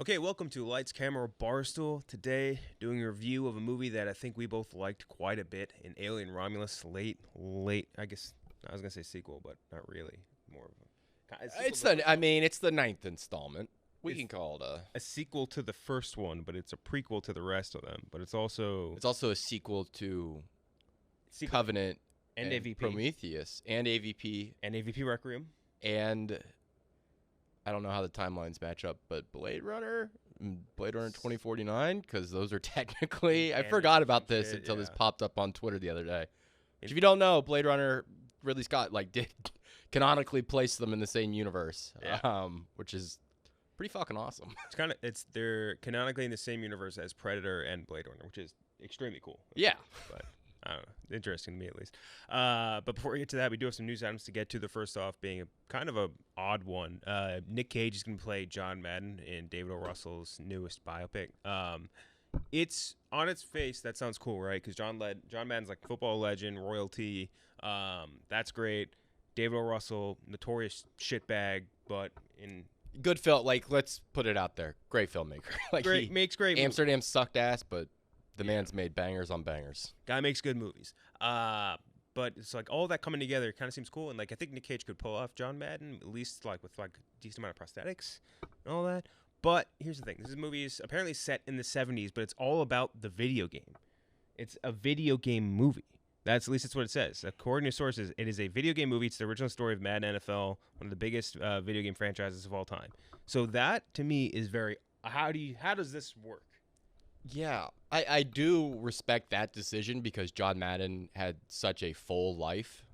Okay, welcome to Lights Camera Barstool. Today, doing a review of a movie that I think we both liked quite a bit, in Alien Romulus. Late. I guess I was gonna say sequel, but not really. More of a sequel It's to the the. first I one. mean, it's the ninth installment. We It's can call it a. a sequel to the first one, but it's a prequel to the rest of them. But it's also It's also a sequel to sequel Covenant and AVP Prometheus and AVP and AVP Requiem. and I don't know how the timelines match up, but Blade Runner 2049, because those are technically. I And forgot about some this shit, until this yeah. popped up on Twitter the other day. Which, if you don't know, Blade Runner, Ridley Scott did canonically place them in the same universe, Yeah. which is pretty fucking awesome. They're canonically in the same universe as Predator and Blade Runner, which is extremely cool. Yeah. But I don't know, interesting to me at least. But before we get to that, we do have some news items to get to. The first off being a kind of a odd one. Nick Cage is going to play John Madden in David O. Russell's newest biopic. It's on its face, that sounds cool, right? Because John Madden's like football legend, royalty. That's great. David O. Russell, notorious shitbag, but in Good film. Let's put it out there. Great filmmaker. great makes great movies. Amsterdam sucked ass, but the man's made bangers on bangers. Guy makes good movies. But it's like all that coming together kind of seems cool, and like I think Nick Cage could pull off John Madden at least with a decent amount of prosthetics and all that. But here's the thing: this movie is apparently set in the '70s, but it's all about the video game. It's a video game movie. At least it's what it says. According to sources, it is a video game movie. It's the original story of Madden NFL, one of the biggest video game franchises of all time. So that to me is very. How does this work? Yeah, I do respect that decision because John Madden had such a full life,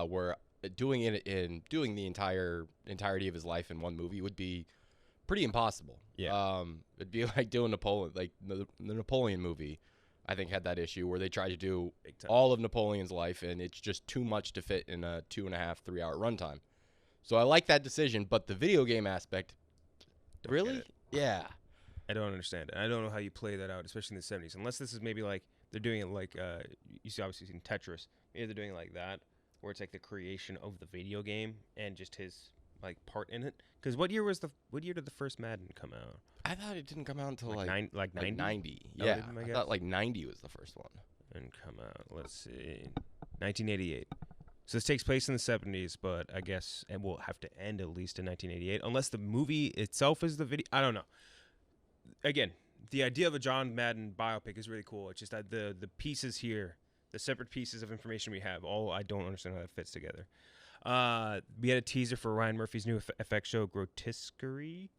where doing the entirety of his life in one movie would be pretty impossible. Yeah. It'd be like doing Napoleon, like the Napoleon movie. I think had that issue where they tried to do Big time. all of Napoleon's life, and it's just too much to fit in a 2.5, 3 hour runtime. So I like that decision, but the video game aspect, Don't really, get it. yeah. I don't understand it. I don't know how you play that out, especially in the '70s. Unless this is maybe like they're doing it like you see obviously in Tetris. Maybe they're doing it like that, where it's like the creation of the video game and just his like part in it. Because what year did the first Madden come out? I thought it didn't come out until Like 90? 90. That Yeah, would've been my I guess. thought 90 was the first one. And come out. Let's see, 1988. So this takes place in the '70s, but I guess it will have to end at least in 1988, unless the movie itself is the video. I don't know. Again, the idea of a John Madden biopic is really cool. It's just that the pieces here, the separate pieces of information we have, I don't understand how that fits together. We had a teaser for Ryan Murphy's new FX show, Grotesquerie.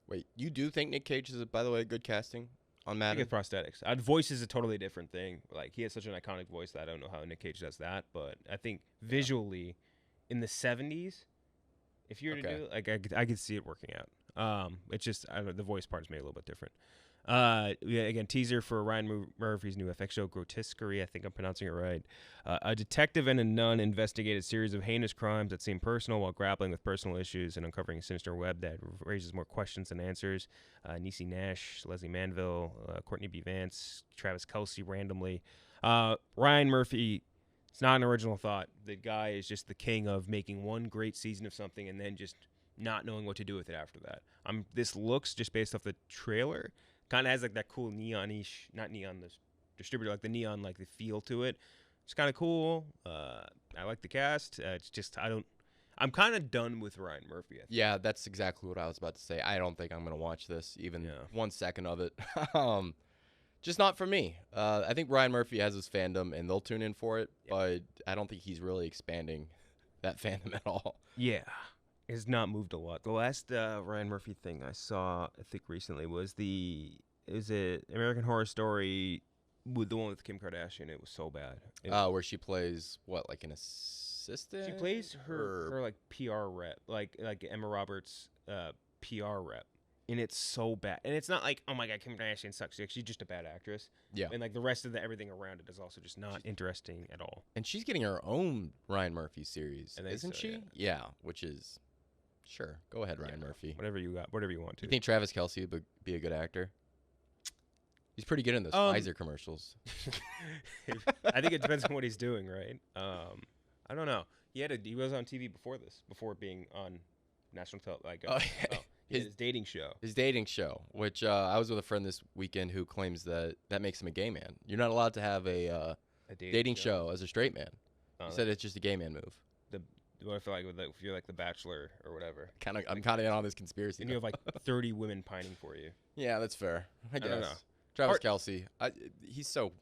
Wait, you do think Nick Cage is, by the way, good casting on I think Madden? it's prosthetics. Voice is a totally different thing. Like he has such an iconic voice that I don't know how Nick Cage does that. But I think visually, in the '70s, if you were to Okay. do it, I could see it working out. It's just I don't know, the voice part is made a little bit different. Again, teaser for Ryan Murphy's new FX show, Grotesquerie. I think I'm pronouncing it right. A detective and a nun investigate a series of heinous crimes that seem personal while grappling with personal issues and uncovering a sinister web that raises more questions than answers. Niecy Nash, Leslie Manville, Courtney B. Vance, Travis Kelce randomly. Ryan Murphy, it's not an original thought. The guy is just the king of making one great season of something and then just not knowing what to do with it after that. This looks, just based off the trailer, kind of has like that cool neon-ish, not neon, the distributor, like the neon, like the feel to it. It's kind of cool. I like the cast. It's just I'm kind of done with Ryan Murphy. I think. Yeah, that's exactly what I was about to say. I don't think I'm going to watch this, even 1 second of it. Just not for me. I think Ryan Murphy has his fandom, and they'll tune in for it, but I don't think he's really expanding that fandom at all. Yeah. Has not moved a lot. The last Ryan Murphy thing I saw, I think recently, was American Horror Story, with the one with Kim Kardashian. It was so bad. Where she plays, what, like an assistant? She plays her like PR rep, like Emma Roberts' PR rep, and it's so bad. And it's not like, oh my god, Kim Kardashian sucks. Like, she's just a bad actress. Yeah. And like the rest of everything around it is also just not interesting at all. And she's getting her own Ryan Murphy series, I think isn't so, she? Yeah, which is... Sure. Go ahead, Ryan Murphy. Whatever you got, whatever you want to. You think Travis Kelce would be a good actor? He's pretty good in those Pfizer commercials. I think it depends on what he's doing, right? I don't know. He was on TV before being on national television. Oh, yeah. His dating show. His dating show, which I was with a friend this weekend who claims that makes him a gay man. You're not allowed to have a dating show as a straight man. He said it's just a gay man move. What I feel like if you're like The Bachelor or whatever. I'm kind of in on this conspiracy. And you have like 30 women pining for you. Yeah, that's fair. I guess. don't know. Travis Kelce, he's so.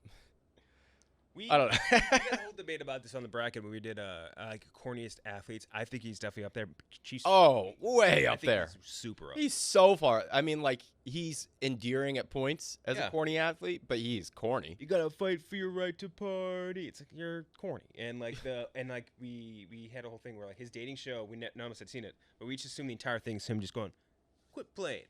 I don't know. We had a whole debate about this on the bracket when we did like corniest athletes. I think he's definitely up there. Way up there. He's super up. He's so far. I mean, like he's endearing at points as a corny athlete, but he's corny. You gotta fight for your right to party. It's like you're corny, and like we had a whole thing where like his dating show. None of us had seen it, but we just assumed the entire thing is him just going, "Quit playing."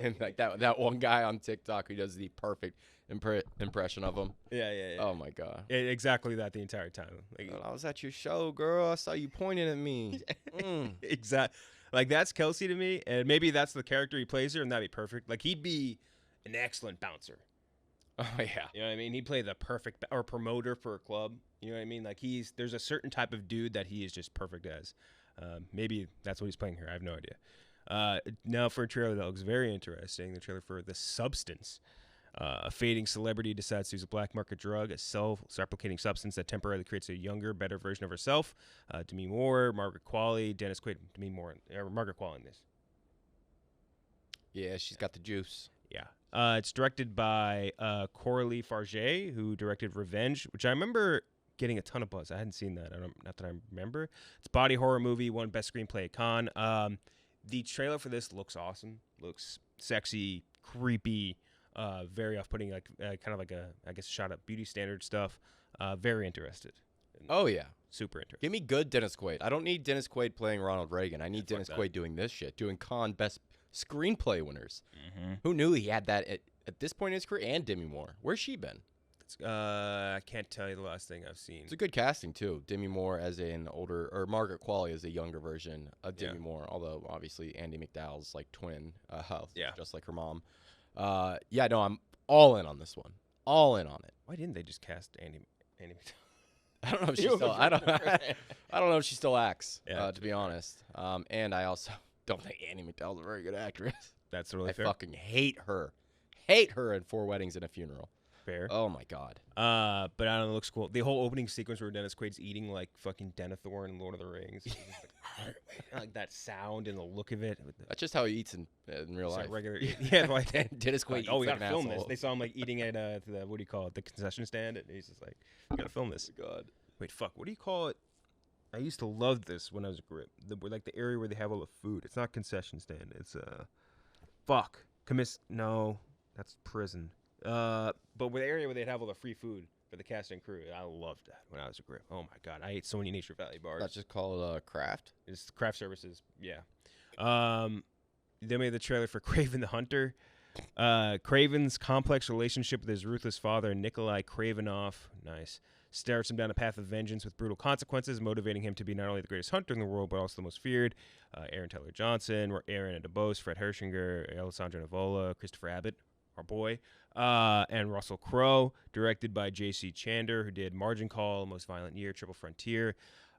And like that one guy on TikTok who does the perfect impression of him. Yeah. Oh my god. Exactly that the entire time. Like, I was at your show, girl. I saw you pointing at me. Exactly. Like that's Kelce to me, and maybe that's the character he plays here, and that'd be perfect. Like he'd be an excellent bouncer. Oh yeah. You know what I mean? He'd play the perfect or promoter for a club. You know what I mean? Like there's a certain type of dude that he is just perfect as. Maybe that's what he's playing here. I have no idea. Now for a trailer that looks very interesting, the trailer for The Substance. A fading celebrity decides to use a black market drug, a self-replicating substance that temporarily creates a younger, better version of herself. Demi Moore, Margaret Qualley, Dennis Quaid, Margaret Qualley in this. Yeah, she's got the juice. Yeah. It's directed by Coralie Farge, who directed Revenge, which I remember getting a ton of buzz. I hadn't seen that. Not that I remember. It's a body horror movie, won Best Screenplay at Cannes. The trailer for this looks awesome. Looks sexy, creepy, very off-putting, like kind of like a shot at beauty standard stuff. Very interested. Oh yeah, super interested. Give me good Dennis Quaid. I don't need Dennis Quaid playing Ronald Reagan. I need Dennis Quaid doing this shit, doing Cannes Best Screenplay winners. Mm-hmm. Who knew he had that at this point in his career? And Demi Moore, where's she been? I can't tell you the last thing I've seen. It's a good casting too. Demi Moore as an older, or Margaret Qualley as a younger version of Demi Moore. Although obviously Andie MacDowell's like twin, just like her mom. No, I'm all in on this one. All in on it. Why didn't they just cast Andie MacDowell? I don't know if she still. I don't know if she still acts. To be honest. And I also don't think Andie MacDowell's a very good actress. That's really fair. I fucking hate her. Hate her in 4 Weddings and a Funeral. Fair. Oh my god. But I don't know, it looks cool. The whole opening sequence where Dennis Quaid's eating like fucking Denethor in Lord of the Rings. Like that sound and the look of it. That's just how he eats in real life. Like regular. Yeah, like Dennis Quaid. Like, we gotta film this. They saw him like eating at the what do you call it? The concession stand, and he's just like, "We gotta film this." Oh god. Wait, fuck. What do you call it? I used to love this when I was a grip. Like the area where they have all the food. It's not concession stand. It's No, that's prison. But with the area where they'd have all the free food for the cast and crew, I loved that when I was a grip. Oh my god, I ate so many Nature Valley bars. That's just called craft. It's craft services, yeah. They made the trailer for Kraven the Hunter. Kraven's complex relationship with his ruthless father, Nikolai Kravenov, starts him down a path of vengeance with brutal consequences, motivating him to be not only the greatest hunter in the world, but also the most feared. Aaron Taylor Johnson, Aaron DeBose, Fred Hershinger, Alessandro Nivola, Christopher Abbott, our boy, and Russell Crowe, directed by J.C. Chander, who did Margin Call, Most Violent Year, Triple Frontier.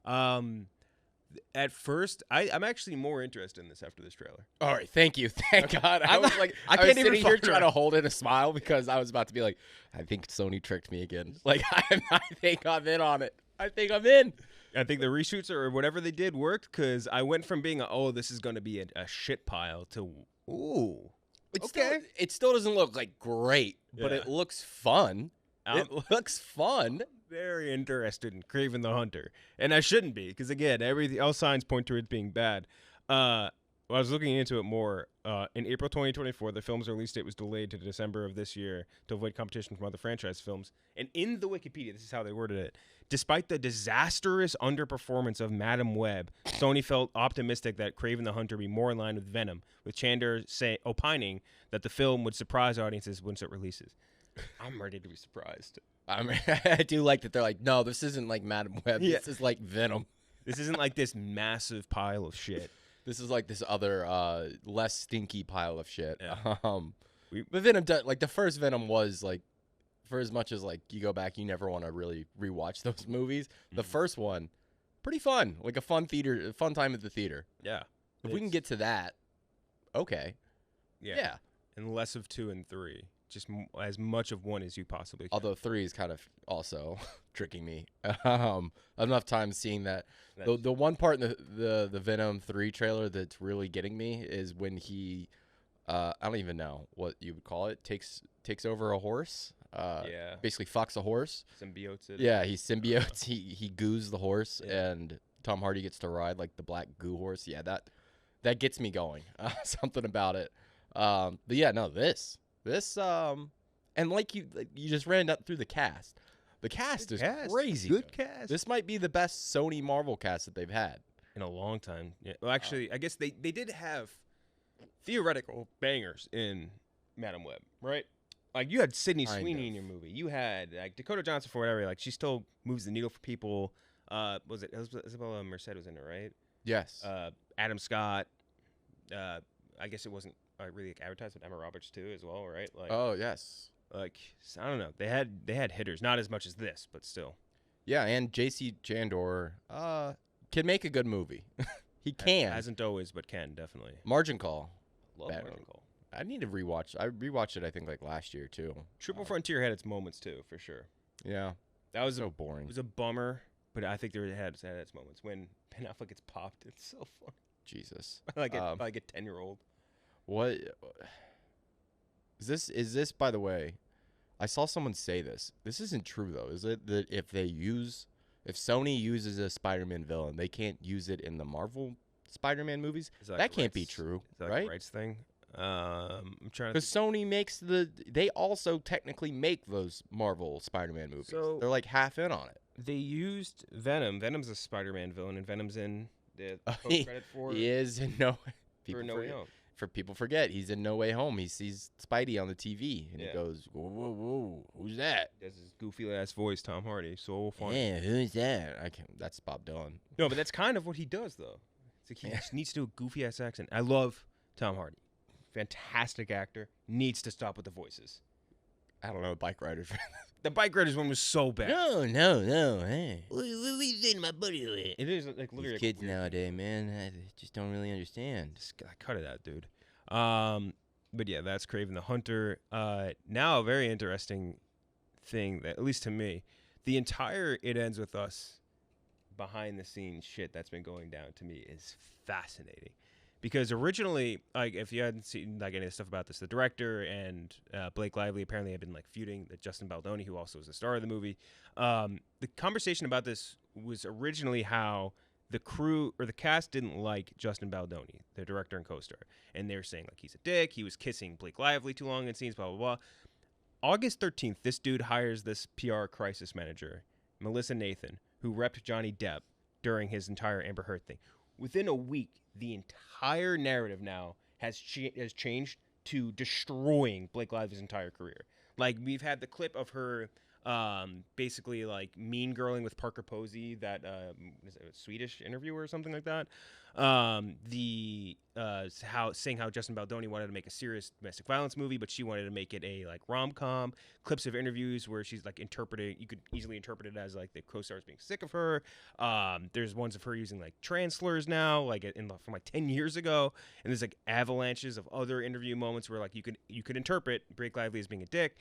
At first, I'm actually more interested in this after this trailer. All right, thank you, thank God. I was can't even here trying to hold in a smile because I was about to be like, I think Sony tricked me again. Like, I think I'm in on it. I think I'm in. I think the reshoots or whatever they did worked because I went from being this is going to be a shit pile to ooh. It still doesn't look like great, but it looks fun. It looks fun. Very interested in Kraven the Hunter, and I shouldn't be because again, all signs point to it being bad. I was looking into it more. In April 2024, the film's release date was delayed to December of this year to avoid competition from other franchise films. And in the Wikipedia, this is how they worded it. Despite the disastrous underperformance of Madam Web, Sony felt optimistic that Kraven the Hunter be more in line with Venom, with Chander opining that the film would surprise audiences once it releases. I'm ready to be surprised. I do like that they're like, no, this isn't like Madam Web. Yeah. This is like Venom. This isn't like this massive pile of shit. This is like this other less stinky pile of shit. Yeah. But Venom, like the first Venom was like, for as much as like you go back, you never want to really rewatch those movies. The first one, pretty fun, like a fun time at the theater. Yeah. If we can get to that, okay. Yeah. And less of 2 and 3. Just as much of 1 as you possibly can. Although 3 is kind of also tricking me. Enough time seeing that. The one part in the Venom 3 trailer that's really getting me is when he, I don't even know what you would call it, takes over a horse. Basically fucks a horse. Symbiotes it. Yeah, he symbiotes. He goos the horse, and Tom Hardy gets to ride like the black goo horse. Yeah, that gets me going. Something about it. But yeah, no, this and like you just ran up through the cast. The cast is crazy. Good cast. This might be the best Sony Marvel cast that they've had in a long time. Yeah. Well, actually, I guess they did have theoretical bangers in Madam Web, right? Like you had Sydney Sweeney in your movie. You had like Dakota Johnson for whatever. Like she still moves the needle for people. Was it Isabella Merced was in it, right? Yes. Adam Scott. I guess it wasn't really like advertised, but Emma Roberts too as well, right? Like, oh yes. Like I don't know. They had hitters, not as much as this, but still. Yeah, and J.C. Chandor can make a good movie. He can. Hasn't always, but can definitely. Margin Call. Love Margin Call. I need to rewatch. I rewatched it, I think, like last year too. Triple Frontier had its moments too, for sure. Yeah, that was so boring. It was a bummer, but I think there had its moments when Ben Affleck gets popped. It's so funny. Jesus, like a 10-year-old. What is this? Is this, by the way? I saw someone say this. This isn't true though, is it? That if Sony uses a Spider-Man villain, they can't use it in the Marvel Spider-Man movies. That can't be true, right? Rights thing. I'm trying to. Because Sony makes they also technically make those Marvel Spider-Man movies. So they're like half in on it. They used Venom. Venom's a Spider-Man villain, and Venom's in the post-credit for. He is in No Way Home. For people forget, he's in No Way Home. He sees Spidey on the TV, and he goes, "Whoa, whoa, whoa, who's that?" Does his goofy ass voice, Tom Hardy, so funny. Yeah, who's that? That's Bob Dylan. No, but that's kind of what he does, though. It's like he just needs to do a goofy ass accent. I love Tom Hardy. Fantastic actor. Needs to stop with the voices. I don't know, Bike Riders. The Bike Riders one was so bad. No. Hey. What are you saying to my buddy? It is like literally. These kids nowadays, man, I just don't really understand. Just cut it out, dude. But yeah, that's Kraven the Hunter. Now a very interesting thing that, at least to me, the entire It Ends With Us behind the scenes shit that's been going down to me is fascinating. Because originally, like, if you hadn't seen like any of the stuff about this, the director and Blake Lively apparently had been like feuding with Justin Baldoni, who also was the star of the movie. The conversation about this was originally how the crew or the cast didn't like Justin Baldoni, the director and co-star, and they were saying like he's a dick, he was kissing Blake Lively too long in scenes, blah blah blah. August 13th, this dude hires this PR crisis manager, Melissa Nathan, who repped Johnny Depp during his entire Amber Heard thing. Within a week, the entire narrative now has changed to destroying Blake Lively's entire career. Like, we've had the clip of her basically like mean girling with Parker Posey, that is it a Swedish interviewer or something like that. Saying how Justin Baldoni wanted to make a serious domestic violence movie, but she wanted to make it a like rom-com. Clips of interviews where she's like interpreting, you could easily interpret it as like the co-stars being sick of her. There's ones of her using like trans slurs now, like from like 10 years ago, and there's like avalanches of other interview moments where like you could interpret Blake Lively as being a dick.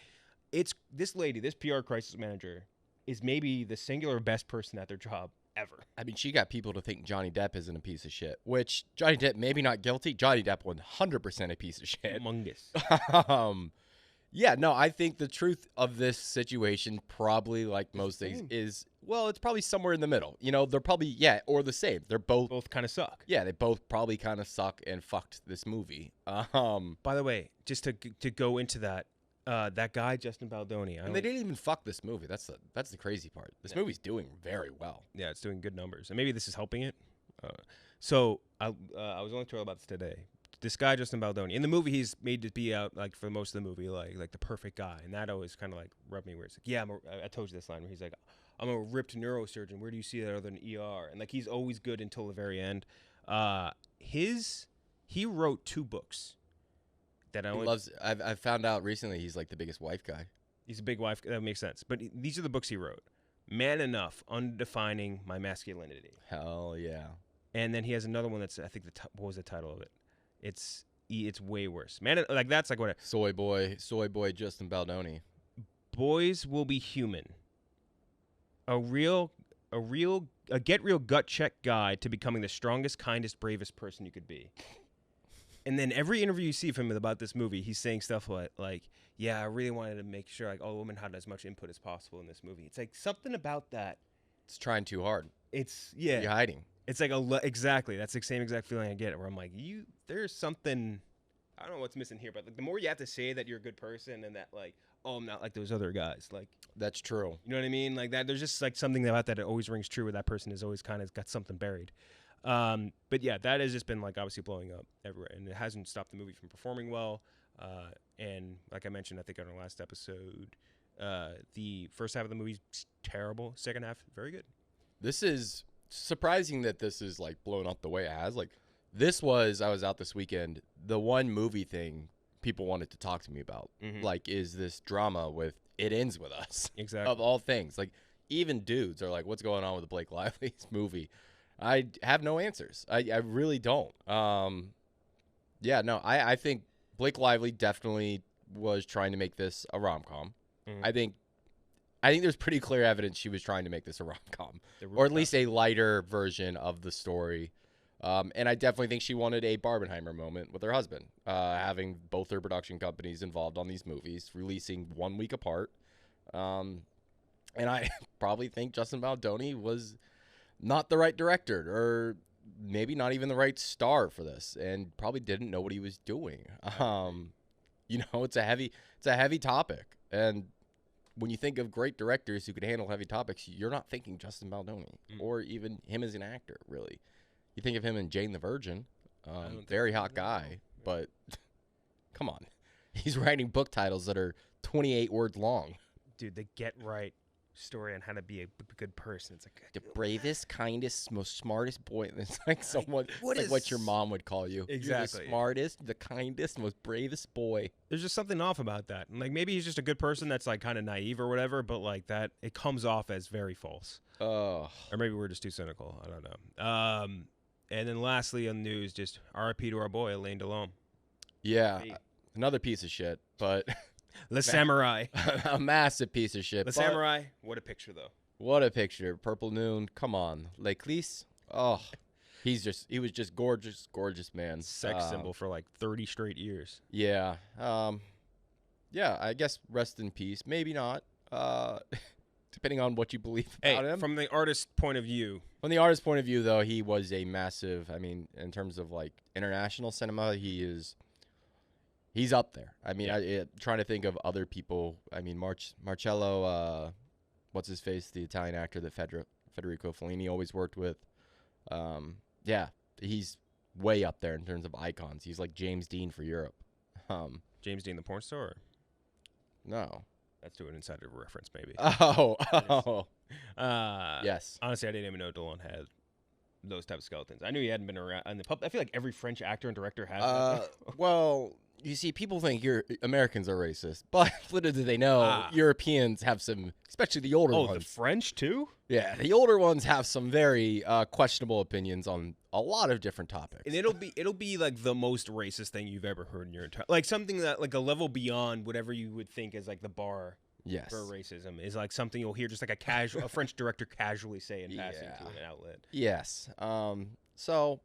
It's this lady, this PR crisis manager, is maybe the singular best person at their job ever. I mean, she got people to think Johnny Depp isn't a piece of shit, which Johnny Depp maybe not guilty. Johnny Depp 100% a piece of shit. Humongous. Yeah, no, I think the truth of this situation, probably like most things, is, well, it's probably somewhere in the middle. You know, they're probably, or the same. They're both kind of suck. Yeah, they both probably kind of suck and fucked this movie. By the way, just to go into that, that guy Justin Baldoni, and they didn't even fuck this movie. That's the crazy part. This movie's doing very well. Yeah, it's doing good numbers, and maybe this is helping it. So I was only told about this today. This guy Justin Baldoni, in the movie, he's made to be out like for most of the movie like the perfect guy, and that always kind of like rubbed me weird. It's like, yeah, I told you this line where he's like, I'm a ripped neurosurgeon. Where do you see that other than ER? And like he's always good until the very end. He wrote 2 books. I've found out recently he's like the biggest wife guy. He's a big wife. That makes sense. But these are the books he wrote: Man Enough, Undefining My Masculinity. Hell yeah. And then he has another one that's, I think, what was the title of it? It's it's way worse. Man, like that's like what soy boy Justin Baldoni. Boys Will Be Human. A get real gut check guide to becoming the strongest, kindest, bravest person you could be. And then every interview you see of him about this movie, he's saying stuff like, yeah, I really wanted to make sure like all women had as much input as possible in this movie. It's like something about that. It's trying too hard. You're hiding. It's like exactly. That's the same exact feeling I get where I'm like, there's something, I don't know what's missing here, but like the more you have to say that you're a good person and that like, oh, I'm not like those other guys. Like that's true. You know what I mean? Like that. There's just like something about that. It always rings true. Where that person is always kind of got something buried. But yeah, that has just been like obviously blowing up everywhere, and it hasn't stopped the movie from performing well. And like I mentioned, I think on our last episode, the first half of the movie's terrible. Second half, very good. This is surprising that this is like blown up the way it has. Like this was, I was out this weekend. The one movie thing people wanted to talk to me about, like, is this drama with It Ends With Us. Exactly. Of all things, like even dudes are like, what's going on with the Blake Lively's movie? I have no answers. I really don't. Yeah, no, I think Blake Lively definitely was trying to make this a rom-com. I think there's pretty clear evidence she was trying to make this a rom-com, or at least a lighter version of the story. And I definitely think she wanted a Barbenheimer moment with her husband, having both their production companies involved on these movies, releasing 1 week apart. And I probably think Justin Baldoni was not the right director, or maybe not even the right star for this, and probably didn't know what he was doing. It's a heavy topic, and when you think of great directors who could handle heavy topics, you're not thinking Justin Baldoni or even him as an actor, really. You think of him in Jane the Virgin, very hot guy, but come on. He's writing book titles that are 28 words long. Dude, the Get Right story on how to be a good person. It's like the bravest, kindest, most smartest boy. It's like someone, what your mom would call you. Exactly. You're the smartest, the kindest, most bravest boy. There's just something off about that. And like maybe he's just a good person that's like kind of naive or whatever, but like that, it comes off as very false. Oh. Or maybe we're just too cynical. I don't know. And then lastly on the news, just RIP to our boy, Alain Delon. Yeah. Another piece of shit, but Le Samurai. A massive piece of shit. Le Samurai, what a picture, though. What a picture. Purple Noon, come on. L'Eclisse, oh, he was just gorgeous, gorgeous man. Sex symbol for like 30 straight years. Yeah. Yeah, I guess rest in peace. Maybe not. Depending on what you believe about him. From the artist's point of view. From the artist's point of view, though, he was a massive, I mean, in terms of like international cinema, he's up there. I mean, trying to think of other people. I mean, Marcello, what's his face, the Italian actor that Federico Fellini always worked with. Yeah, he's way up there in terms of icons. He's like James Dean for Europe. James Dean, the porn star? Or? No. That's to an insider reference, maybe. Oh. Yes. Honestly, I didn't even know Delon had those type of skeletons. I knew he hadn't been around in the pub. I feel like every French actor and director has. Well, you see, people think Americans are racist, but little do they know Europeans have some, especially the older ones. Oh, the French too? Yeah, the older ones have some very questionable opinions on a lot of different topics. And it'll be like the most racist thing you've ever heard in your entire, like something that like a level beyond whatever you would think is like the bar. Yes. For racism is like something you'll hear just like a French director casually say in passing to an outlet. Yes. So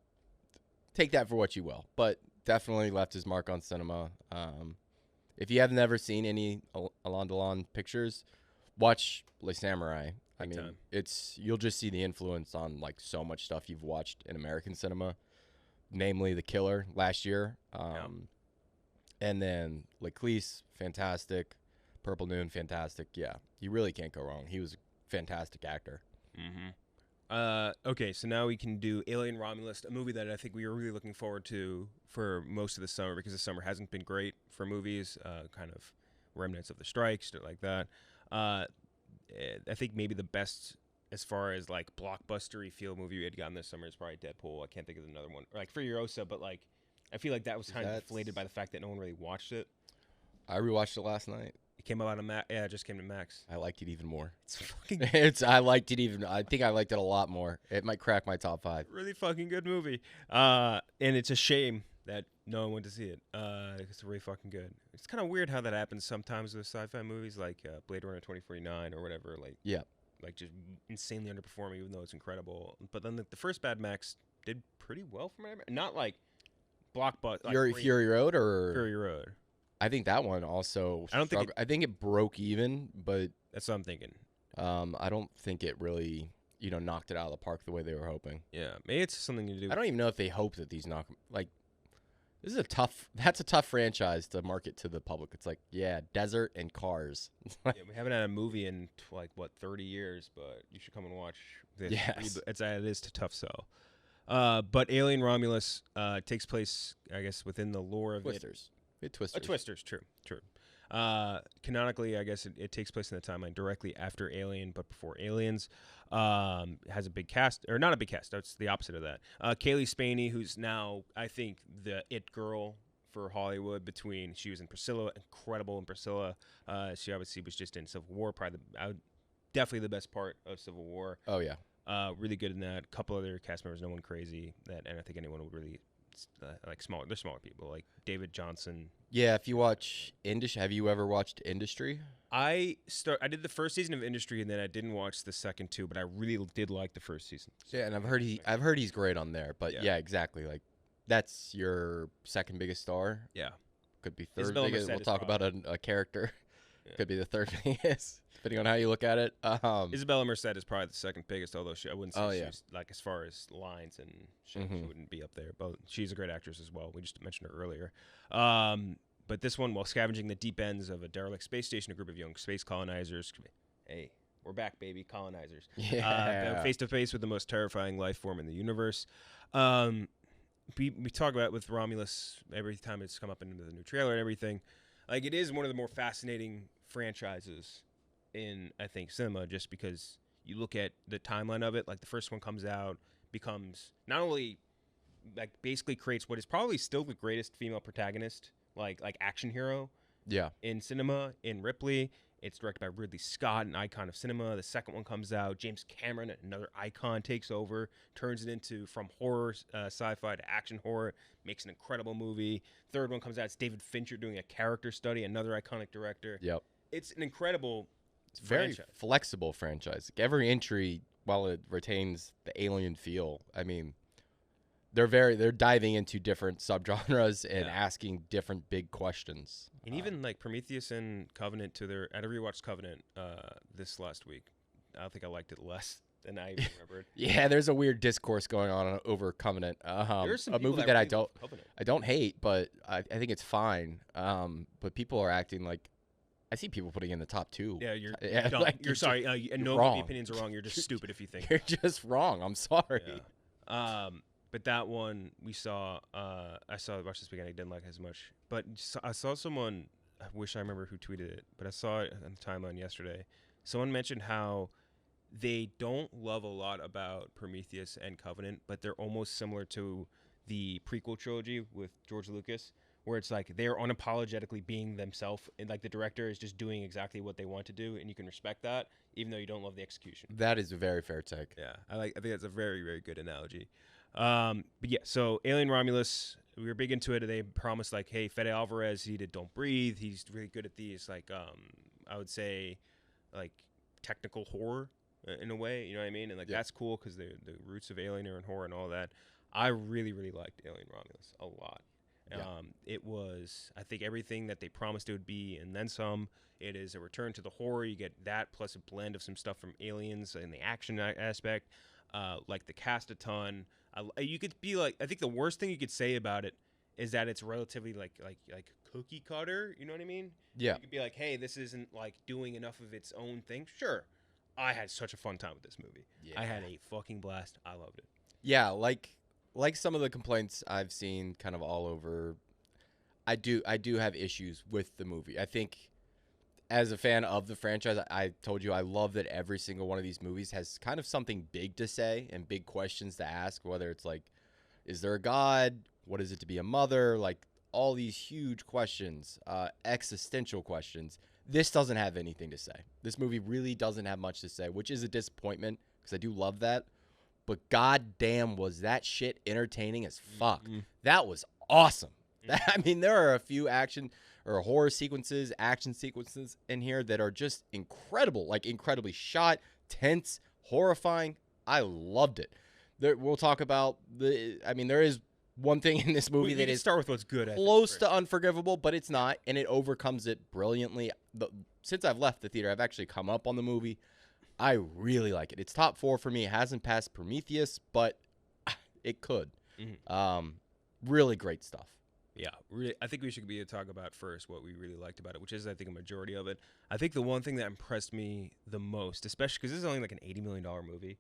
take that for what you will, but definitely left his mark on cinema. If you have never seen any Alain Delon pictures, watch Les Samurai. I mean, you'll just see the influence on like so much stuff you've watched in American cinema, namely The Killer last year. And then L'Eclisse, fantastic. Purple Noon, fantastic. Yeah, you really can't go wrong. He was a fantastic actor. Okay, so now we can do Alien Romulus, a movie that I think we are really looking forward to for most of the summer because the summer hasn't been great for movies, kind of remnants of the strikes, shit like that. I think maybe the best as far as like blockbustery feel movie we had gotten this summer is probably Deadpool. I can't think of another one. Or like Furiosa, but like I feel like that was kind of deflated by the fact that no one really watched it. I rewatched it last night. It came out on Max. Yeah, it just came to Max. I liked it even more. It's fucking. I think I liked it a lot more. It might crack my top 5. Really fucking good movie. And it's a shame that No one went to see it. It's really fucking good. It's kind of weird how that happens sometimes with sci-fi movies like Blade Runner 2049 or whatever. Like just insanely underperforming, even though it's incredible. But then the first Mad Max did pretty well for me. Not like blockbuster. Like Fury Road or Fury Road. I think that one also. I think it broke even, but that's what I'm thinking. I don't think it really, knocked it out of the park the way they were hoping. Yeah, maybe it's something to do. I don't even know if they hope that these this is that's a tough franchise to market to the public. It's like, yeah, desert and cars. Yeah, we haven't had a movie in 30 years, but you should come and watch. Yes. It is a tough sell. But Alien Romulus takes place, I guess, within the lore of Twisters. Twisters. Twisters, true. Canonically, I guess it takes place in the timeline directly after Alien, but before Aliens. Has a big cast, or not a big cast. That's the opposite of that. Kaylee Spaney, who's now, I think, the it girl for Hollywood. She was in Priscilla, incredible in Priscilla. She obviously was just in Civil War, definitely the best part of Civil War. Oh yeah, really good in that. A couple other cast members, no one crazy and I think anyone would really. Like smaller, they're smaller people like David Johnson. Yeah, if you watch Industry, have you ever watched Industry? I did the first season of Industry and then I didn't watch the second two, but I really did like the first season. Yeah, and I've heard he's great on there. But yeah exactly. Like that's your second biggest star. Yeah, could be third biggest. We'll talk about a character. Yeah. Could be the third biggest, depending on how you look at it. Isabella Merced is probably the second biggest, although I wouldn't say she's like as far as lines and shit, she wouldn't be up there. But she's a great actress as well. We just mentioned her earlier. But this one, while scavenging the deep ends of a derelict space station, a group of young space colonizers. Hey, we're back, baby, colonizers. Yeah. Face to face with the most terrifying life form in the universe. We talk about it with Romulus every time it's come up into the new trailer and everything. Like, it is one of the more fascinating franchises in, I think, cinema, just because you look at the timeline of it. Like, the first one comes out, becomes not only, like, basically creates what is probably still the greatest female protagonist, like action hero in cinema, in Ripley. It's directed by Ridley Scott, an icon of cinema. The second one comes out. James Cameron, another icon, takes over, turns it into from horror, sci-fi to action horror, makes an incredible movie. Third one comes out. It's David Fincher doing a character study, another iconic director. Yep. It's an incredible very flexible franchise. Like every entry, while it retains the Alien feel, I mean, they're diving into different subgenres and asking different big questions. And even like Prometheus and Covenant I rewatched Covenant this last week. I think I liked it less than I even remembered. Yeah, there's a weird discourse going on over Covenant. There's some a movie that I don't hate, but I think it's fine. But people are acting like I see people putting in the top two. Yeah, you're sorry. And no wrong. The opinions are wrong. You're just stupid if you think. You're just wrong. I'm sorry. Yeah. But that one we saw, watched this weekend. I didn't like it as much. But I saw someone, I wish I remember who tweeted it, but I saw it on the timeline yesterday. Someone mentioned how they don't love a lot about Prometheus and Covenant, but they're almost similar to the prequel trilogy with George Lucas, where it's like they're unapologetically being themselves, and like the director is just doing exactly what they want to do, and you can respect that, even though you don't love the execution. That is a very fair take. Yeah, I think that's a very, very good analogy. But yeah, so Alien Romulus, we were big into it. They promised like, hey, Fede Alvarez, he did Don't Breathe. He's really good at these, like, I would say, like technical horror in a way. You know what I mean? And like that's cool because the roots of Alien are in horror and all that. I really, really liked Alien Romulus a lot. Yeah. It was, I think, everything that they promised it would be, and then some. It is a return to the horror. You get that plus a blend of some stuff from Aliens and the action aspect. Like the cast a ton. You could be like, I think the worst thing you could say about it is that it's relatively like cookie cutter. You know what I mean? Yeah. You could be like, hey, this isn't like doing enough of its own thing. Sure. I had such a fun time with this movie. Yeah. I had a fucking blast. I loved it. Yeah, like some of the complaints I've seen kind of all over, I do have issues with the movie. I think as a fan of the franchise, I told you I love that every single one of these movies has kind of something big to say and big questions to ask, whether it's like, is there a God? What is it to be a mother? Like all these huge questions, existential questions. This doesn't have anything to say. This movie really doesn't have much to say, which is a disappointment because I do love that. But goddamn, was that shit entertaining as fuck. Mm-hmm. That was awesome. I mean, there are a few action or action sequences in here that are just incredible, like incredibly shot, tense, horrifying. I loved it. We'll talk about there is one thing in this movie we that can is start with what's good, close to unforgivable, but it's not, and it overcomes it brilliantly. Since I've left the theater, I've actually come up on the movie. I really like it. It's top 4 for me. It hasn't passed Prometheus, but it could. Really great stuff. Yeah, really. I think we should be able to talk about first what we really liked about it, which is, I think, a majority of it. I think the one thing that impressed me the most, especially because this is only like an $80 million movie,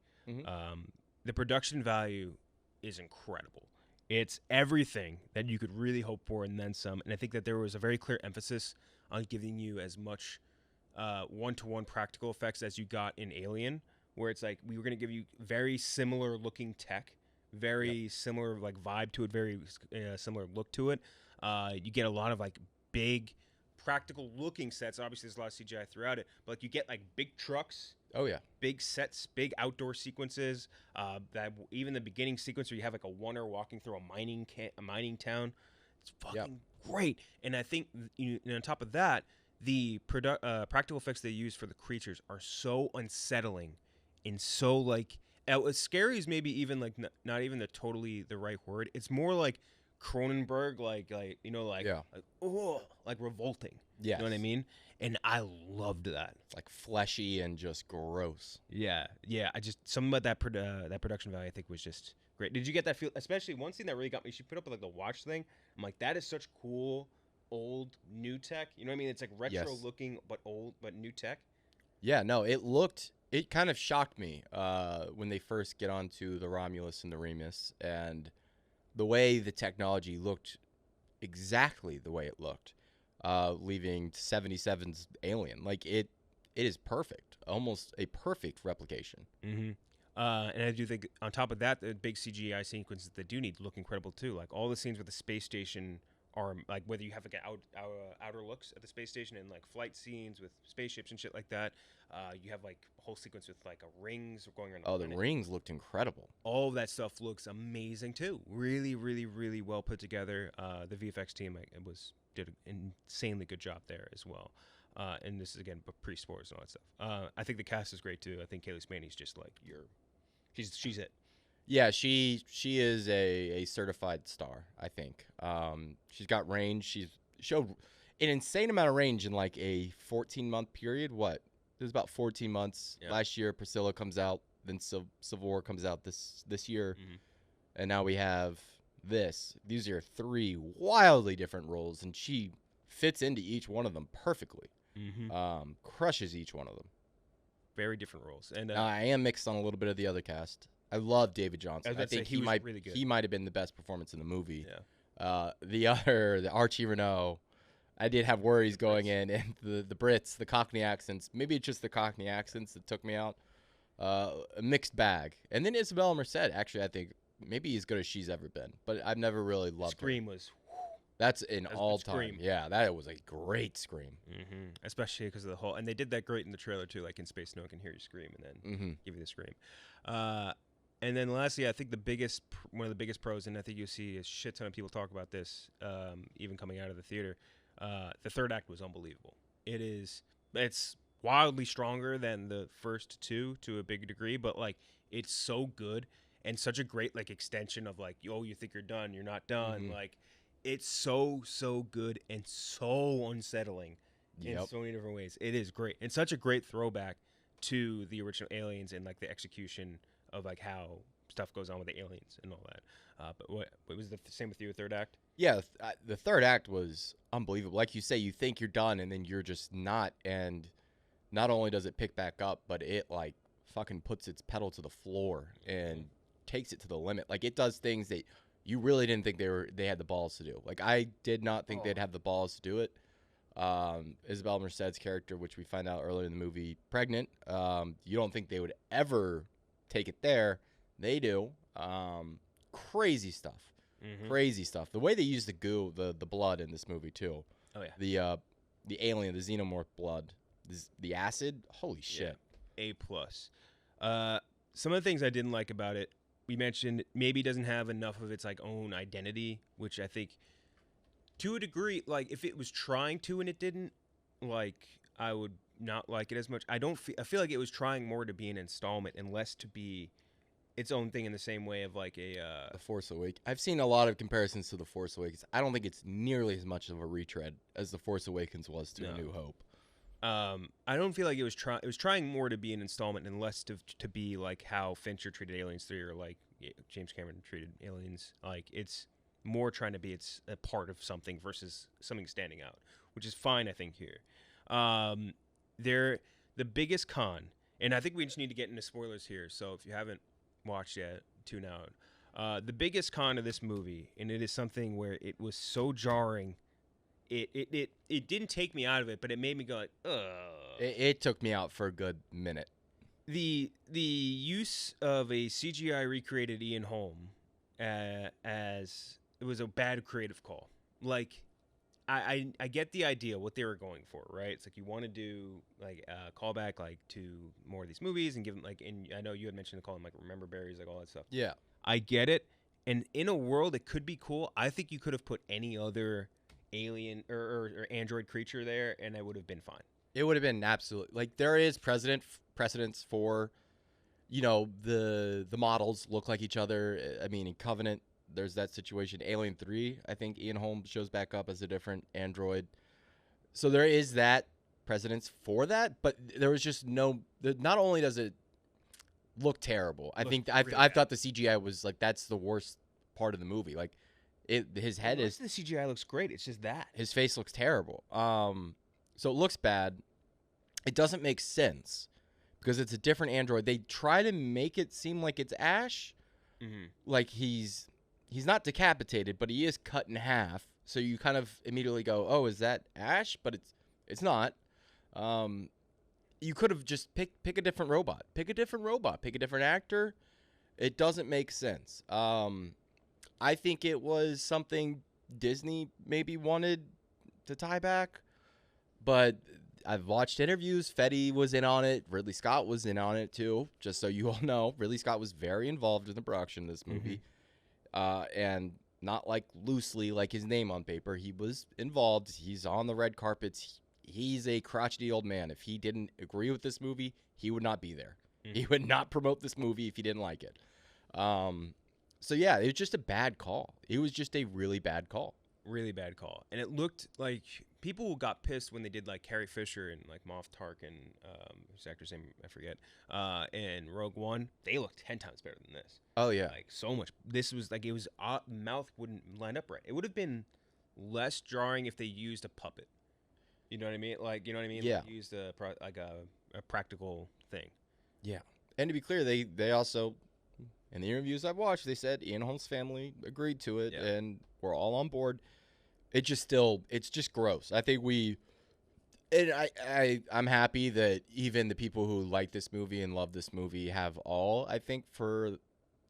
the production value is incredible. It's everything that you could really hope for and then some. And I think that there was a very clear emphasis on giving you as much one-to-one practical effects as you got in Alien, where it's like we were going to give you very similar looking tech, very similar like vibe to it, very similar look to it. You get a lot of like big practical looking sets. Obviously, there's a lot of CGI throughout it, but like you get like big trucks. Oh yeah, big sets, big outdoor sequences. That even the beginning sequence where you have like a wonder walking through a mining town. It's fucking great. And I think on top of that, the practical effects they use for the creatures are so unsettling and so like as scary as maybe even like not even the right word. It's more like Cronenberg, like revolting. Yeah, you know what I mean. And I loved that. It's like fleshy and just gross. Yeah. I just something about that production value I think was just great. Did you get that feel? Especially one scene that really got me. She put up with like the watch thing. I'm like, that is such cool old new tech. You know what I mean? It's like retro looking but old but new tech. Yeah. No, it kind of shocked me when they first get onto the Romulus and the Remus, and the way the technology looked exactly the way it looked. Leaving 77's Alien. Like, it is perfect. Almost a perfect replication. And I do think, on top of that, the big CGI sequences that do need look incredible, too. Like, all the scenes with the space station are, like, whether you have, like, outer looks at the space station and, like, flight scenes with spaceships and shit like that. You have, like, a whole sequence with, like, rings going around. Oh, the rings looked incredible. All of that stuff looks amazing, too. Really, really, really well put together. The VFX team did an insanely good job there as well. And this is, again, pre-sports and all that stuff. I think the cast is great, too. I think Kaylee Spaney's just, like, she's it. Yeah, she is a certified star, I think. She's got range. She's showed an insane amount of range in, like, a 14-month period. What? It was about 14 months. Yep. Last year, Priscilla comes out. Then Civil War comes out this year. And now we have this. These are 3 wildly different roles, and she fits into each one of them perfectly. Crushes each one of them. Very different roles. And I am mixed on a little bit of the other cast. I love David Johnson. I think he might really good. He might have been the best performance in the movie. Yeah. The Archie Renault, I did have worries going in, and the Brits, the Cockney accents. Maybe it's just the Cockney accents that took me out. A mixed bag. And then Isabella Merced, actually, I think maybe as good as she's ever been, but I've never really loved Scream her. Was. That's an all-time. Yeah, that was a great scream. Especially because of the whole, and they did that great in the trailer too. Like in space, no one can hear you scream, and then give you the scream. And then lastly, I think one of the biggest pros, and I think you'll see a shit ton of people talk about this, even coming out of the theater. The third act was unbelievable. It's wildly stronger than the first 2 to a big degree, but like it's so good and such a great like extension of like, oh, you think you're done, you're not done. Like it's so good and so unsettling in so many different ways. It is great and such a great throwback to the original Aliens and like the execution of like how stuff goes on with the aliens and all that. But what was the same with you, third act? Yeah, the third act was unbelievable. Like you say, you think you're done, and then you're just not. And not only does it pick back up, but it like fucking puts its pedal to the floor and takes it to the limit. Like it does things that you really didn't think they had the balls to do. Like I did not think they'd have the balls to do it. Isabella Merced's character, which we find out earlier in the movie, pregnant. You don't think they would ever take it there. They do. Crazy stuff. Crazy stuff. The way they use the goo, the blood in this movie too. Oh yeah. The alien, the xenomorph blood, the acid. Holy shit. Yeah. A+. Some of the things I didn't like about it, we mentioned maybe it doesn't have enough of its like own identity, which I think To a degree, like if it was trying to and it didn't, like I would not like it as much. I feel like it was trying more to be an installment and less to be its own thing in the same way of like a The Force Awakens. I've seen a lot of comparisons to The Force Awakens. I don't think it's nearly as much of a retread as The Force Awakens was to A New Hope. I don't feel like it was trying more to be an installment and less to be like how Fincher treated Aliens 3 or like James Cameron treated Aliens. Like it's more trying to be it's a part of something versus something standing out, which is fine I think here. The biggest con, and I think we just need to get into spoilers here. So if you haven't watched yet, tune out. The biggest con of this movie, and it is something where it was so jarring. It didn't take me out of it, but it made me go like, ugh. It took me out for a good minute. The use of a CGI recreated Ian Holm as it was a bad creative call. Like, I get the idea what they were going for, right? It's like you want to do like a callback like to more of these movies and give them like. And I know you had mentioned to call them like Remember Berries, like all that stuff. Yeah, I get it. And in a world it could be cool, I think you could have put any other alien or android creature there, and it would have been fine. It would have been absolutely like there is precedence for, you know, the models look like each other. I mean, in Covenant, there's that situation. Alien 3, I think Ian Holm shows back up as a different android. So there is that precedence for that, but there was just no. Not only does it look terrible, I thought the CGI was like that's the worst part of the movie. Like. His head is. The CGI looks great. It's just that his face looks terrible. So it looks bad. It doesn't make sense because it's a different android. They try to make it seem like it's Ash, like he's not decapitated, but he is cut in half. So you kind of immediately go, "Oh, is that Ash?" But it's not. You could have just pick a different robot. Pick a different actor. It doesn't make sense. I think it was something Disney maybe wanted to tie back, but I've watched interviews. Fetty was in on it. Ridley Scott was in on it too, just so you all know. Ridley Scott was very involved in the production of this movie, and not like loosely like his name on paper. He was involved. He's on the red carpets. He's a crotchety old man. If he didn't agree with this movie, he would not be there. He would not promote this movie if he didn't like it. So, yeah, it was just a bad call. It was just a really bad call. Really bad call. And it looked like people got pissed when they did, like, Carrie Fisher and, like, Moff Tarkin, whose actor's name I forget, and Rogue One. They looked 10 times better than this. Oh, yeah. Like, so much. This was, like, it was, mouth wouldn't line up right. It would have been less jarring if they used a puppet. You know what I mean? Like, you know what I mean? Yeah. Like, used a practical thing. Yeah. And to be clear, they also... In the interviews I've watched, they said Ian Holm's family agreed to it, and we're all on board. It's just gross. I think I'm happy that even the people who like this movie and love this movie have all, I think for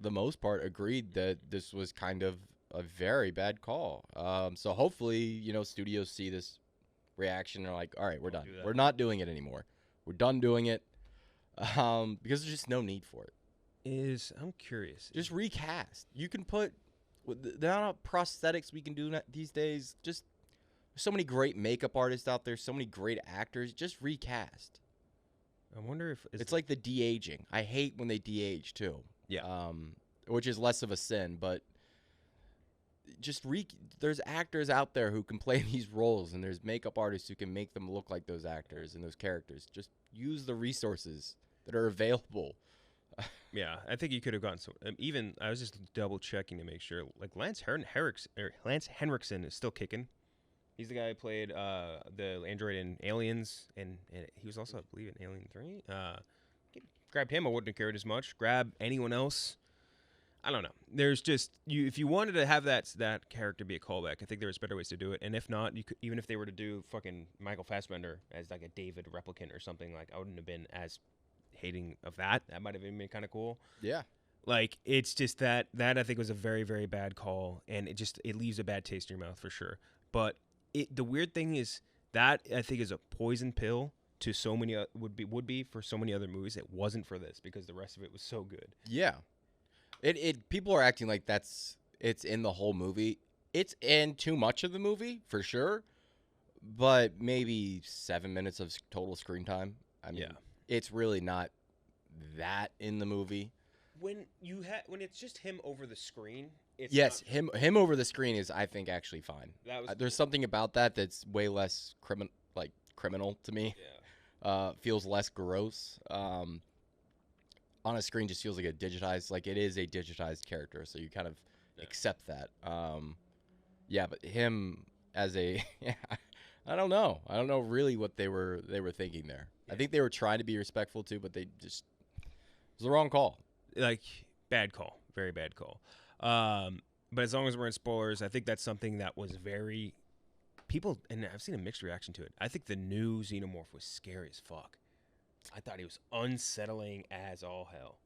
the most part, agreed that this was kind of a very bad call. So hopefully, you know, studios see this reaction and are like, all right, we're done. We're not doing it anymore. We're done doing it because there's just no need for it. I'm curious. Just recast. You can put the amount of prosthetics we can do these days. Just there's so many great makeup artists out there. So many great actors. Just recast. I wonder if it's like the de-aging. I hate when they de-age too. Yeah. Which is less of a sin, but just there's actors out there who can play these roles, and there's makeup artists who can make them look like those actors and those characters. Just use the resources that are available. Yeah, I think you could have gotten some. Even I was just double checking to make sure. Like Lance Henriksen is still kicking. He's the guy who played the android in Aliens, and he was also, I believe, in Alien 3. Grabbed him, I wouldn't have cared as much. Grab anyone else, I don't know. There's just if you wanted to have that character be a callback, I think there's better ways to do it. And if not, you could, even if they were to do fucking Michael Fassbender as like a David replicant or something, like I wouldn't have been as hating of that. That might have been kind of cool. Yeah. Like it's just that I think was a very, very bad call, and it leaves a bad taste in your mouth for sure. But the weird thing is that I think is a poison pill to so many would be for so many other movies. It wasn't for this because the rest of it was so good. Yeah. It people are acting like it's in the whole movie. it's in too much of the movie for sure, but maybe 7 minutes of total screen time. I mean, it's really not that in the movie. When it's just him over the screen, it's him over the screen is, I think, actually fine. There's something about that that's way less criminal to me. Yeah. Feels less gross. On a screen just feels like it is a digitized character, so you kind of accept that. But him as a I don't know really what they were thinking there. I think they were trying to be respectful too, but it was the wrong call. Like, bad call, very bad call. But as long as we're in spoilers, I think that's something that was very people, and I've seen a mixed reaction to it. I think the new Xenomorph was scary as fuck. I thought he was unsettling as all hell.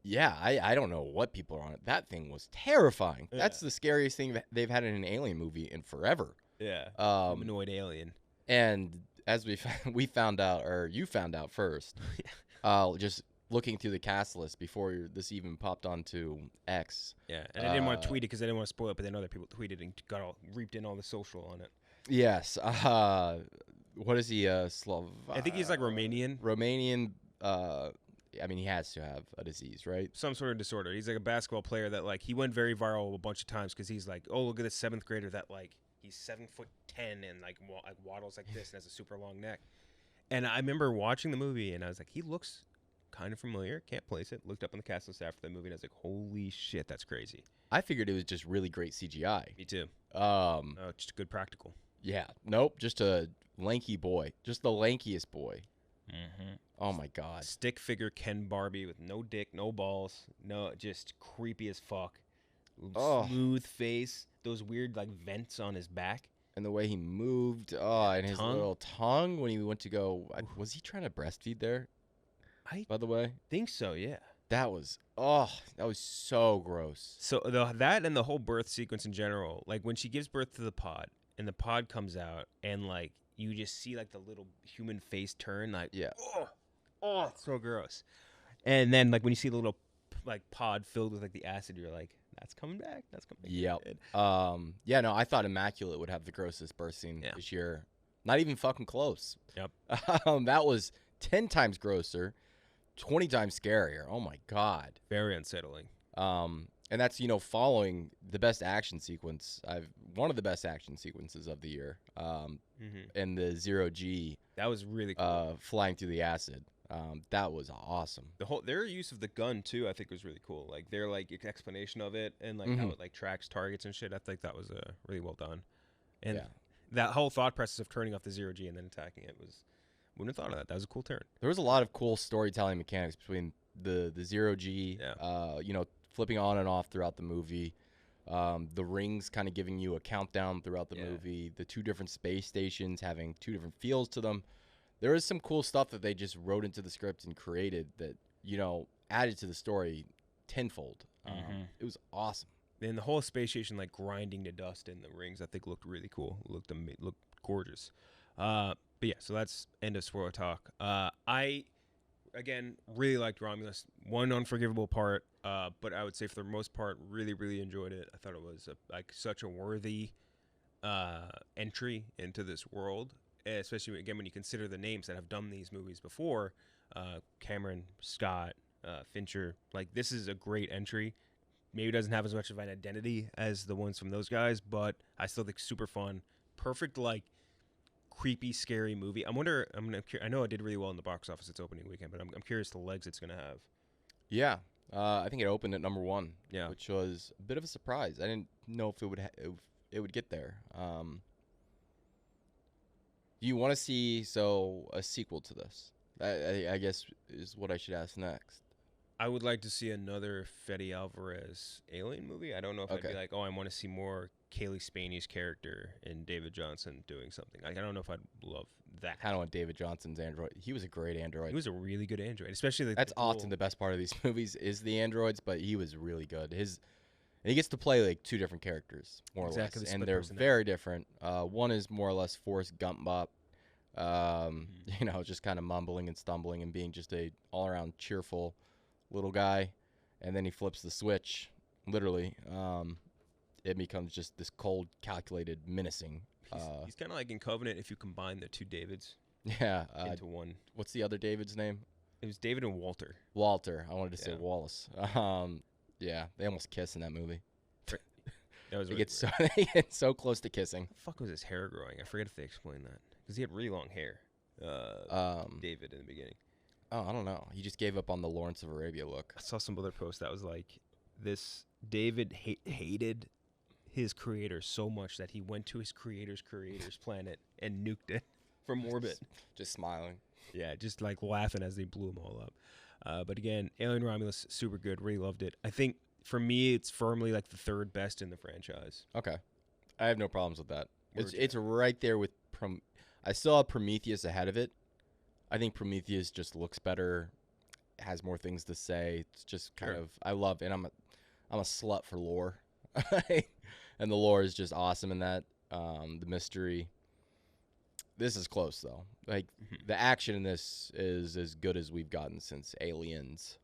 Yeah, I don't know what people are on it. That thing was terrifying. Yeah. That's the scariest thing they've had in an alien movie in forever. Yeah, humanoid alien. And as we found out, or you found out first, just looking through the cast list before this even popped onto X. Yeah, and I didn't want to tweet it because I didn't want to spoil it, but then other people tweeted and reaped in all the social on it. Yes. What is he? Slav? I think he's like Romanian. Romanian. I mean, he has to have a disease, right? Some sort of disorder. He's like a basketball player that he went very viral a bunch of times because he's like, oh, look at this 7th grader that he's 7'10" and waddles like this and has a super long neck. And I remember watching the movie and I was like, he looks kind of familiar. Can't place it. Looked up on the cast list after the movie and I was like, holy shit, that's crazy. I figured it was just really great CGI. Me too. Just good practical. Yeah. Nope. Just a lanky boy. Just the lankiest boy. Mm-hmm. Oh my god. Stick figure Ken Barbie with no dick, no balls, no, just creepy as fuck. Smooth face, those weird vents on his back, and the way he moved. And his little tongue when he went to go. Was he trying to breastfeed there? By the way, think so. Yeah. That was so gross. So that and the whole birth sequence in general, when she gives birth to the pod and the pod comes out and you just see the little human face turn, oh, it's so gross. And then when you see the little pod filled with the acid, you're like, that's coming back. That's coming back. Yep. No, I thought Immaculate would have the grossest birth scene this year. Not even fucking close. Yep. That was 10 times grosser, 20 times scarier. Oh my god. Very unsettling. And that's following the best action sequence. One of the best action sequences of the year. And the 0G. That was really cool. Flying through the acid. That was awesome. Their use of the gun too, I think, was really cool. Their explanation of it and how it tracks targets and shit. I think that was really well done. And that whole thought process of turning off the 0G and then attacking it wouldn't have thought of that. That was a cool turn. There was a lot of cool storytelling mechanics between the 0G, flipping on and off throughout the movie. The rings kind of giving you a countdown throughout the movie. The 2 different space stations having 2 different feels to them. There is some cool stuff that they just wrote into the script and created that, added to the story tenfold. It was awesome. And the whole space station grinding to dust in the rings, I think looked really cool. Looked gorgeous. But yeah, so that's end of spoiler talk. I again really liked Romulus. One unforgivable part, but I would say for the most part, really, really enjoyed it. I thought it was such a worthy entry into this world, especially again when you consider the names that have done these movies before. Cameron, Scott, Fincher. This is a great entry. Maybe it doesn't have as much of an identity as the ones from those guys, but I still think super fun. Perfect creepy, scary movie. I know it did really well in the box office its opening weekend, but I'm curious the legs it's gonna have. Yeah, I think it opened at number 1. Yeah, which was a bit of a surprise. I didn't know if it would get there. Do you want to see a sequel to this? I guess is what I should ask next. I would like to see another Fede Alvarez Alien movie. I don't know if I'd be I want to see more Kaylee Spaney's character and David Johnson doing something. I don't know if I'd love that. I kind of want David Johnson's android. He was a great android. He was a really good android, especially that's often the best part of these movies is the androids, but he was really good. And he gets to play 2 different characters more or less, and they're very different. One is more or less Forrest Gump bop, just kind of mumbling and stumbling and being just a all around cheerful little guy, and then he flips the switch, literally. it becomes just this cold, calculated, menacing. He's kind of like in Covenant if you combine the two Davids Yeah. into one. What's the other David's name? It was David and Walter. Walter. I wanted to say Yeah. Wallace. Yeah, they almost kiss in that movie. That was They really get so close to kissing. How the fuck was his hair growing? I forget if they explained that. Because he had really long hair. David in the beginning. Oh, I don't know. He just gave up on the Lawrence of Arabia look. I saw some other post that was like, this David hated his creator so much that he went to his creator's planet and nuked it from orbit. Just smiling. Yeah, just like laughing as they blew them all up. But again, Alien Romulus, super good. Really loved it. I think for me, it's firmly like the third best in the franchise. Okay. I have no problems with that. Word, It's right there with I still have Prometheus ahead of it. I think Prometheus just looks better, has more things to say. It's just kind of I love, and I'm a slut for lore, and the lore is just awesome in that. The mystery. This is close though. Like the action in this is as good as we've gotten since Aliens.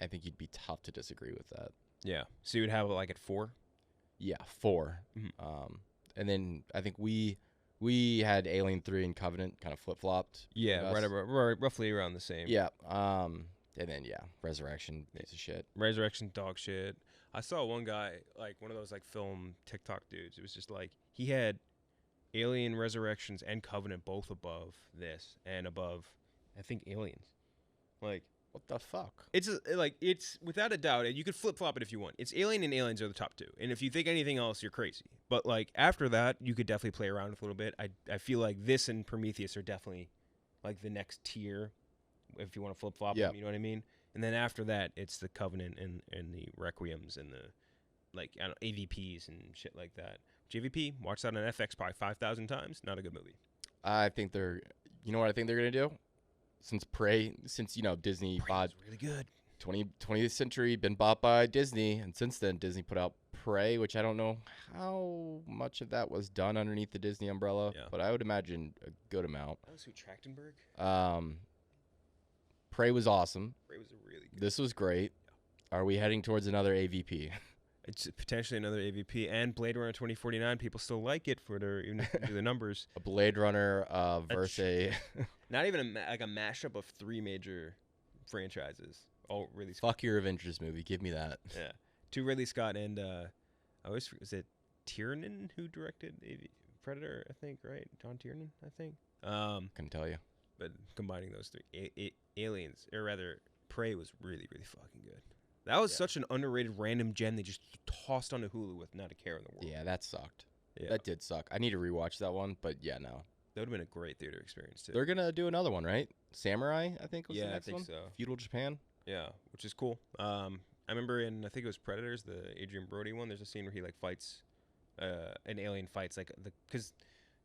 I think you'd be tough to disagree with that. Yeah. So you would have it like at 4? Yeah, 4. And then I think we had Alien 3 and Covenant kind of flip-flopped. Yeah, roughly around the same. Yeah. And then, Resurrection, piece of shit. Resurrection, dog shit. I saw one guy, like one of those like film TikTok dudes. It was just like he had Alien, Resurrections, and Covenant both above this and above, I think, Aliens. Like, what the fuck? It's without a doubt, you could flip flop it if you want. It's Alien and Aliens are the top 2, and if you think anything else, you're crazy. But like after that, you could definitely play around with a little bit. I feel like this and Prometheus are definitely like the next tier, if you want to flip flop them. You know what I mean? And then after that, it's the Covenant and the Requiems and the like I don't know, AVPs and shit like that. JVP, watch that on FX probably 5,000 times. Not a good movie. I think they're. You know what I think they're gonna do? Since Disney bought really good. 20th century been bought by Disney, and since then Disney put out Prey, which I don't know how much of that was done underneath the Disney umbrella, but I would imagine a good amount. That was who, Trachtenberg? Prey was awesome. Prey was really good. This was great. Yeah. Are we heading towards another AVP? It's potentially another AVP, and Blade Runner 2049. People still like it for their even the numbers. A Blade Runner versus not even a mashup of 3 major franchises. Oh, really? Fuck your Avengers movie. Give me that. Yeah, 2 Ridley Scott and was it Tiernan who directed Predator? I think, right? John Tiernan, I think. Couldn't tell you. But combining those 3, Aliens, or rather, Prey was really, really fucking good. That was such an underrated random gem they just tossed onto Hulu with not a care in the world. Yeah, that sucked. Yeah. That did suck. I need to rewatch that one, but no. That would have been a great theater experience, too. They're going to do another one, right? Samurai, I think, was the next one? I think so. Feudal Japan? Yeah, which is cool. I remember I think it was Predators, the Adrian Brody one, there's a scene where he, like, fights, an alien fights, like, because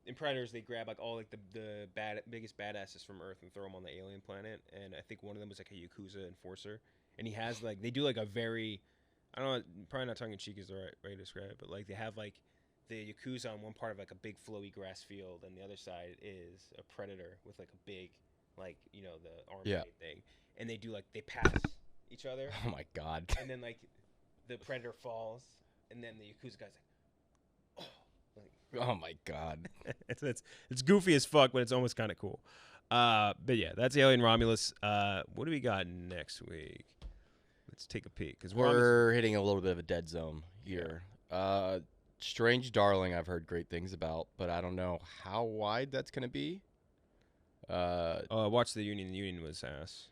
in Predators, they grab, like, all, like, the biggest badasses from Earth and throw them on the alien planet, and I think one of them was, like, a Yakuza enforcer. And he has, like, they do, like, a very, I don't know, probably not tongue-in-cheek is the right way to describe it, but, like, they have, like, the Yakuza on one part of, like, a big flowy grass field, and the other side is a Predator with, like, a big, like, the arm thing. And they do, like, they pass each other. Oh, my God. And then, like, the Predator falls, and then the Yakuza guy's like, oh, my God. It's goofy as fuck, but it's almost kind of cool. But, yeah, that's Alien Romulus. What do we got next week? Let's take a peek. Cause we're hitting a little bit of a dead zone here. Yeah. Strange Darling, I've heard great things about, but I don't know how wide that's going to be. I watched The Union. The Union was ass.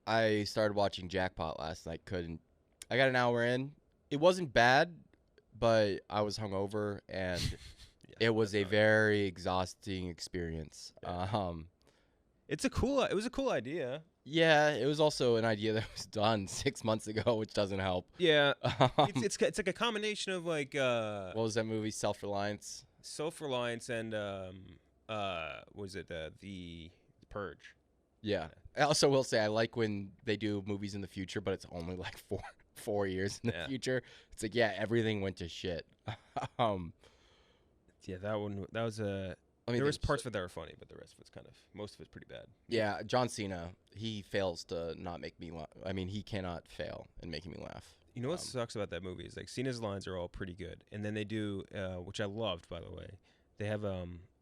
I started watching Jackpot last night. I got an hour in. It wasn't bad, but I was hungover, and it was a very exhausting experience. Yeah. It was a cool idea. Yeah, it was also an idea that was done 6 months ago, which doesn't help. Yeah, it's like a combination of like what was that movie? Self-Reliance. Self-Reliance and was it The Purge? Yeah. I also will say I like when they do movies in the future, but it's only like four years in the future. It's like everything went to shit. Yeah, that was a. There was parts of it that were funny, but the rest of it's most of it's pretty bad. Yeah, John Cena, he fails to not make me laugh. I mean, he cannot fail in making me laugh. You know what sucks about that movie is like Cena's lines are all pretty good, and then they do, which I loved by the way. They have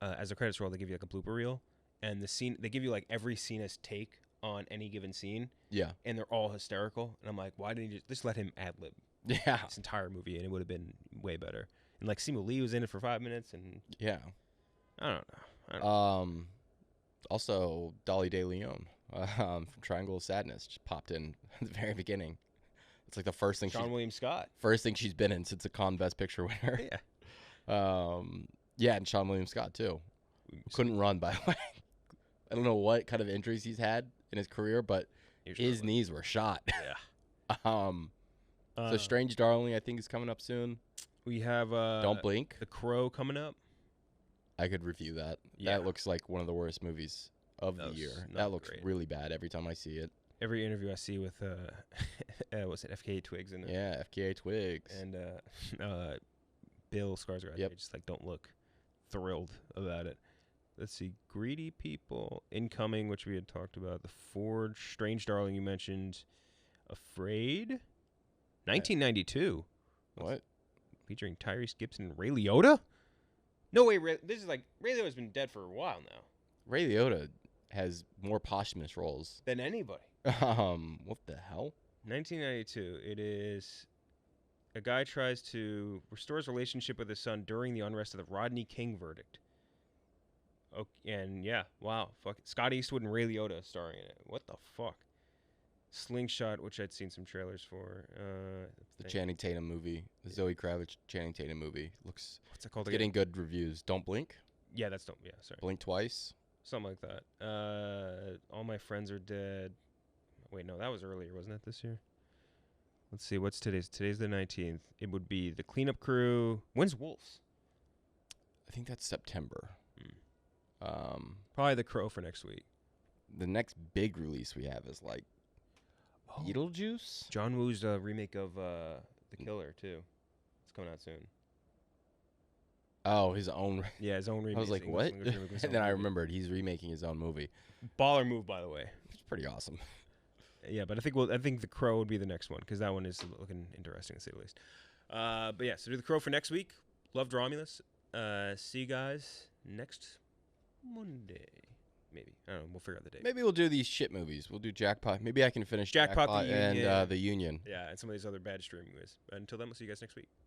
as a credits roll, they give you like a blooper reel, and the scene they give you like every Cena's take on any given scene. Yeah, and they're all hysterical, and I'm like, why didn't you just let him ad lib? Yeah, this entire movie, and it would have been way better. And like Simu Lee was in it for 5 minutes, and yeah. I don't know. Also, Dolly De Leon from Triangle of Sadness just popped in at the very beginning. It's like the first thing William Scott. First thing she's been in since a Cannes Best Picture winner. Yeah. Yeah, and Sean William Scott too. Couldn't run, by the way. I don't know what kind of injuries he's had in his career, but his knees were shot. Yeah. So Strange Darling, I think, is coming up soon. We have Don't Blink. The Crow coming up. I could review that. Yeah. That looks like one of the worst movies of the year. That looks really bad every time I see it. Every interview I see with what's it, FKA Twigs in it. Yeah, FKA Twigs. And Bill Skarsgård. Yep. They just like don't look thrilled about it. Let's see. Greedy People, Incoming, which we had talked about. The Forge, Strange Darling, you mentioned. Afraid, 1992. What? Featuring Tyrese Gibson and Ray Liotta? No way. This is like Ray Liotta's been dead for a while now. Ray Liotta has more posthumous roles than anybody. What the hell? 1992. It is a guy tries to restore his relationship with his son during the unrest of the Rodney King verdict. Okay, and yeah, wow, fuck it. Scott Eastwood and Ray Liotta starring in it. What the fuck? Slingshot, which I'd seen some trailers for. The Channing Tatum movie, the Zoe Kravitz Channing Tatum movie, looks. What's it called? Getting good reviews. Don't Blink. Yeah, that's don't. Yeah, sorry. Blink Twice. Something like that. All My Friends Are Dead. Wait, no, that was earlier, wasn't it? This year. Let's see. What's today's? Today's the 19th. It would be The Cleanup Crew. When's Wolves? I think that's September. Probably The Crow for next week. The next big release we have is like Beetlejuice. John Woo's remake of The Killer too. It's coming out soon. Oh, his own. Yeah, his own remake. I was like, what? And then I remembered he's remaking his own movie. Baller move, by the way. It's pretty awesome. Yeah, but I think The Crow would be the next one because that one is looking interesting to say the least. But yeah, so do The Crow for next week. Loved Romulus. See you guys next Monday. Maybe. I don't know. We'll figure out the date. Maybe we'll do these shit movies. We'll do Jackpot. Maybe I can finish Jackpot the Union, and The Union. Yeah, and some of these other bad streaming movies. Until then, we'll see you guys next week.